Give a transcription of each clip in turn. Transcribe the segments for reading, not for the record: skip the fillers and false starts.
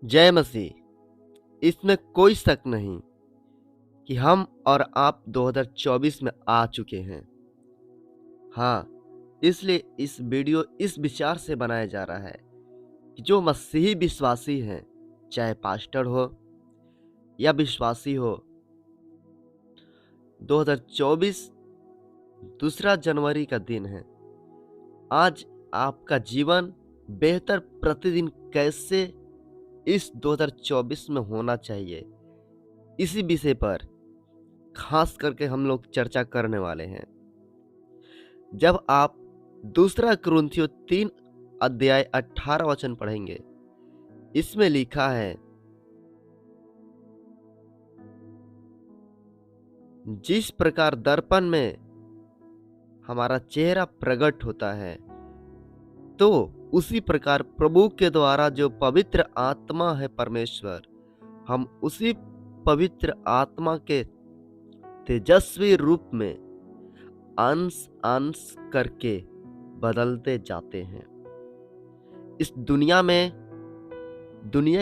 जय मसीह। इसमें कोई शक नहीं कि हम और आप 2024 में आ चुके हैं। हाँ, इसलिए इस वीडियो इस विचार से बनाया जा रहा है कि जो मसीही विश्वासी हैं, चाहे पास्टर हो या विश्वासी हो, 2024 दूसरा जनवरी का दिन है। आज आपका जीवन बेहतर प्रतिदिन कैसे इस 2024 में होना चाहिए, इसी विषय पर खास करके हम लोग चर्चा करने वाले हैं। जब आप दूसरा कुरिन्थियों 3 अध्याय 18 वचन पढ़ेंगे, इसमें लिखा है, जिस प्रकार दर्पण में हमारा चेहरा प्रकट होता है, तो उसी प्रकार प्रभु के द्वारा जो पवित्र आत्मा है परमेश्वर, हम उसी पवित्र आत्मा के तेजस्वी रूप में अंश अंश करके बदलते जाते हैं। इस दुनिया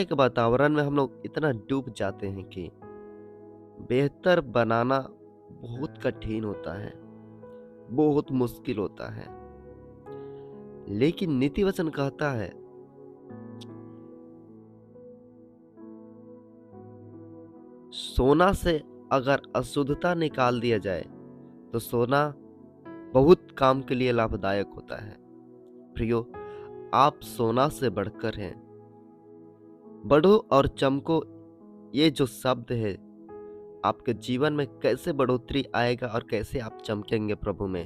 के वातावरण में हम लोग इतना डूब जाते हैं कि बेहतर बनाना बहुत कठिन होता है, बहुत मुश्किल होता है। लेकिन नीति वचन कहता है, सोना से अगर अशुद्धता निकाल दिया जाए तो सोना बहुत काम के लिए लाभदायक होता है। प्रियो, आप सोना से बढ़कर हैं। बढ़ो और चमको, ये जो शब्द है, आपके जीवन में कैसे बढ़ोतरी आएगा और कैसे आप चमकेंगे प्रभु में।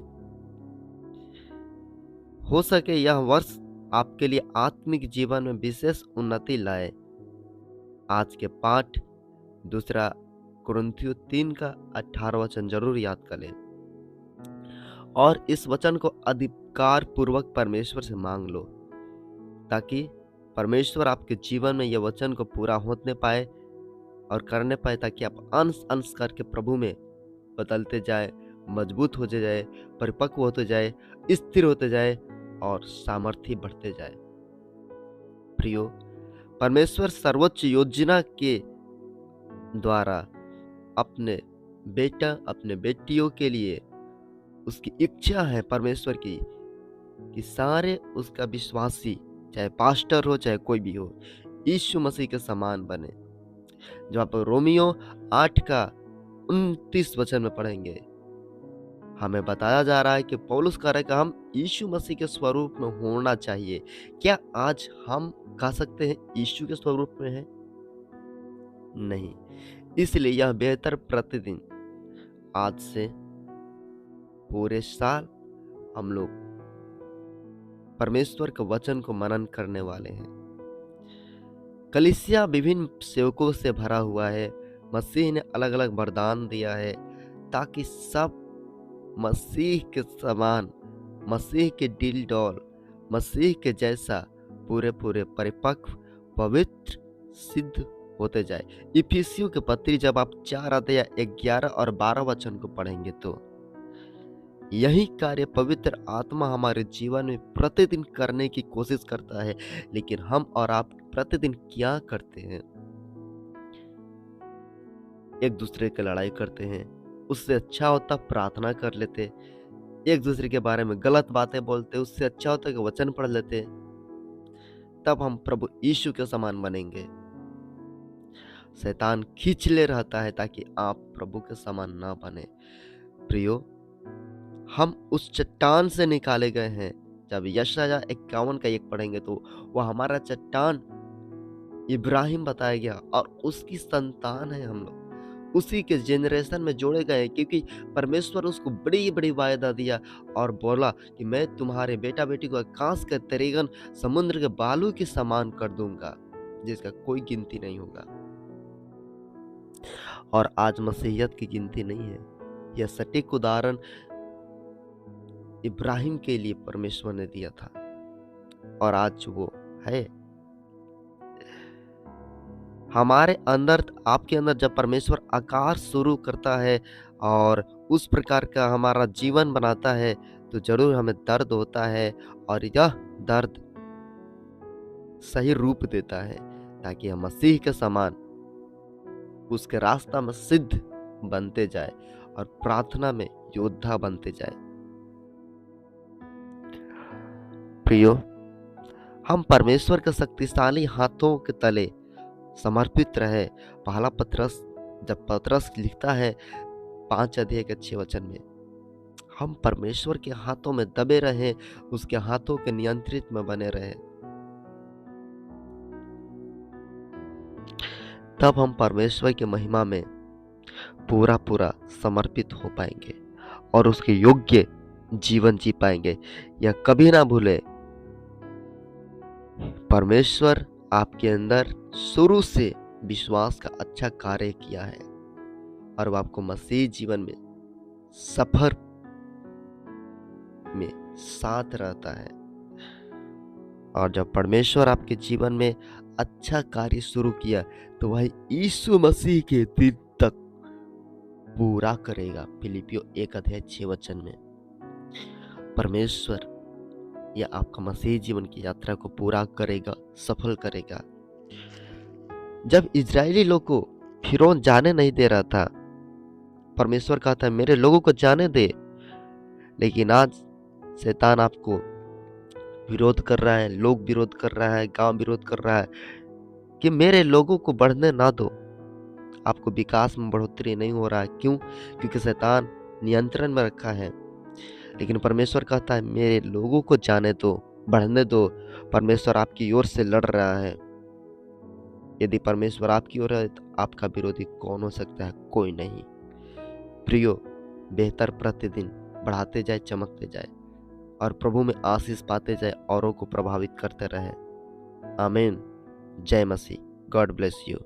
हो सके यह वर्ष आपके लिए आत्मिक जीवन में विशेष उन्नति लाए। आज के पाठ दूसरा कुरिन्थियों 3 का 18 वचन जरूर याद कर लें और इस वचन को अधिकार पूर्वक परमेश्वर से मांग लो, ताकि परमेश्वर आपके जीवन में यह वचन को पूरा होने पाए और करने पाए, ताकि आप अंश अंश करके प्रभु में बदलते जाए, मजबूत होते जाए, परिपक्व होते जाए, स्थिर होते जाए और सामर्थ्य बढ़ते जाए। प्रियो, परमेश्वर सर्वोच्च योजना के द्वारा अपने बेटा अपने बेटियों के लिए उसकी इच्छा है परमेश्वर की कि सारे उसका विश्वासी, चाहे पास्टर हो चाहे कोई भी हो, यीशु मसीह के समान बने। जो आप रोमियो 8 का 29 वचन में पढ़ेंगे, हमें बताया जा रहा है कि पौलुस कह रहा है कि हम यीशु मसीह के स्वरूप में होना चाहिए। क्या आज हम कह सकते हैं यीशु के स्वरूप में है? नहीं। इसलिए यह बेहतर प्रतिदिन, आज से पूरे साल हम लोग परमेश्वर के वचन को मनन करने वाले हैं। कलीसिया विभिन्न सेवकों से भरा हुआ है। मसीह ने अलग अलग वरदान दिया है ताकि सब मसीह के समान, मसीह के दिल डोल, मसीह के जैसा पूरे परिपक्व, पवित्र, सिद्ध होते जाए। इफिसियों के पत्री जब आप 4 अध्याय 11 और 12 वचन को पढ़ेंगे तो यही कार्य पवित्र आत्मा हमारे जीवन में प्रतिदिन करने की कोशिश करता है। लेकिन हम और आप प्रतिदिन क्या करते हैं? एक दूसरे की लड़ाई करते हैं। उससे अच्छा होता प्रार्थना कर लेते, एक दूसरे के बारे में गलत बातें बोलते, उससे अच्छा होता कि वचन पढ़ लेते। तब हम प्रभु यीशु के समान बनेंगे। शैतान खींच ले रहता है ताकि आप प्रभु के समान ना बने। प्रियो, हम उस चट्टान से निकाले गए हैं। जब यशायाह 51 का 1 पढ़ेंगे तो वह हमारा चट्टान इब्राहिम बताया गया और उसकी संतान है। हम लोग उसी के जेनरेशन में जोड़े गए, क्योंकि परमेश्वर उसको बड़ी बड़ी वायदा दिया और बोला कि मैं तुम्हारे बेटा बेटी को आकाश के तरेगन, समुद्र के बालू के समान कर दूंगा, जिसका कोई गिनती नहीं होगा। और आज मसीहियत की गिनती नहीं है। यह सटीक उदाहरण इब्राहिम के लिए परमेश्वर ने दिया था और आज वो है हमारे अंदर, आपके अंदर। जब परमेश्वर आकार शुरू करता है और उस प्रकार का हमारा जीवन बनाता है तो जरूर हमें दर्द होता है और यह दर्द सही रूप देता है। ताकि हम मसीह के समान उसके रास्ता में सिद्ध बनते जाए और प्रार्थना में योद्धा बनते जाए। प्रियो, हम परमेश्वर के शक्तिशाली हाथों के तले समर्पित रहे। पहला पतरस, जब पतरस लिखता है 5 अध्याय के 6 वचन में, हम परमेश्वर के हाथों में दबे रहे, उसके हाथों के नियंत्रित में बने रहे, तब हम परमेश्वर की महिमा में पूरा पूरा समर्पित हो पाएंगे और उसके योग्य जीवन जी पाएंगे। यह कभी ना भूले, परमेश्वर आपके अंदर शुरू से विश्वास का अच्छा कार्य किया है और वह आपको मसीह जीवन में सफर में साथ रहता है। और जब परमेश्वर आपके जीवन में अच्छा कार्य शुरू किया तो वह यीशु मसीह के दिन तक पूरा करेगा। फिलिपियो 1 अध्याय 6 वचन में परमेश्वर यह आपका मसीह जीवन की यात्रा को पूरा करेगा, सफल करेगा। जब इजरायली लोग को फिरौन जाने नहीं दे रहा था, परमेश्वर कहता है मेरे लोगों को जाने दे, लेकिन आज शैतान आपको विरोध कर रहा है, लोग विरोध कर रहा है, गांव विरोध कर रहा है कि मेरे लोगों को बढ़ने ना दो। आपको विकास में बढ़ोतरी नहीं हो रहा है। क्यों? क्योंकि शैतान नियंत्रण में रखा है। लेकिन परमेश्वर कहता है मेरे लोगों को जाने दो, बढ़ने दो। परमेश्वर आपकी ओर से लड़ रहा है। यदि परमेश्वर आपकी ओर है तो आपका विरोधी कौन हो सकता है? कोई नहीं। प्रियो, बेहतर प्रतिदिन बढ़ाते जाए, चमकते जाए और प्रभु में आशीष पाते जाए, औरों को प्रभावित करते रहे। आमीन। जय मसीह। God bless you.